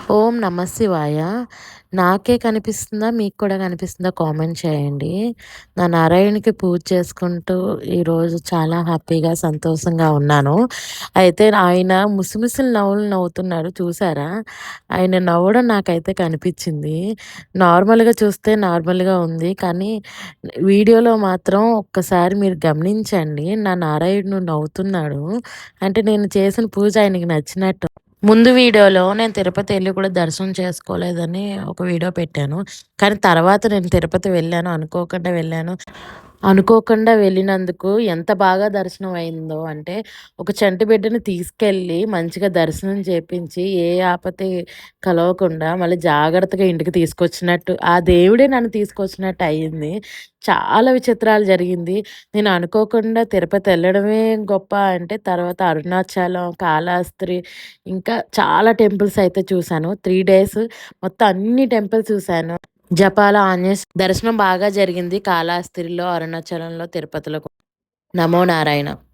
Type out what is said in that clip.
ఓం నమ శివాయ. నాకే కనిపిస్తుందా? మీకు కూడా కనిపిస్తుందా? కామెంట్ చేయండి. నా నారాయణునికి పూజ చేసుకుంటూ ఈరోజు చాలా హ్యాపీగా, సంతోషంగా ఉన్నాను. అయితే ఆయన ముసిముసిలు నవ్వులు నవ్వుతున్నాడు చూసారా? ఆయన నవ్వడం నాకైతే కనిపించింది. నార్మల్‌గా చూస్తే నార్మల్‌గా ఉంది. కానీ వీడియోలో మాత్రం ఒక్కసారి మీరు గమనించండి. నా నారాయణుడు నవ్వుతున్నాడు. అంటే నేను చేసిన పూజ ఆయనకి నచ్చినట్టు. ముందు వీడియోలో నేను తిరుపతి ఎళ్లి కూడా దర్శనం చేసుకోలేదని ఒక వీడియో పెట్టాను. కానీ తర్వాత నేను తిరుపతి వెళ్ళాను. అనుకోకుండా వెళ్ళాను. అనుకోకుండా వెళ్ళినందుకు ఎంత బాగా దర్శనం అయిందో అంటే, ఒక చంటి బిడ్డని తీసుకెళ్ళి మంచిగా దర్శనం చేపించి, ఏ ఆపతి కలవకుండా మళ్ళీ జాగ్రత్తగా ఇంటికి తీసుకొచ్చినట్టు, ఆ దేవుడే నన్ను తీసుకొచ్చినట్టు అయింది. చాలా విచిత్రాలు జరిగింది. నేను అనుకోకుండా తిరుపతి ఎళ్ళడమే గొప్ప అంటే, తర్వాత అరుణాచలం, కాళహస్త్రి ఇంకా చాలా టెంపుల్స్ అయితే చూశాను. 3 డేస్ మొత్తం అన్ని టెంపుల్స్ చూశాను. జపాల ఆంజనేయ దర్శనం బాగా జరిగింది. కాళహస్తిలో, అరుణాచలంలో, తిరుపతిలో. నమో నారాయణ.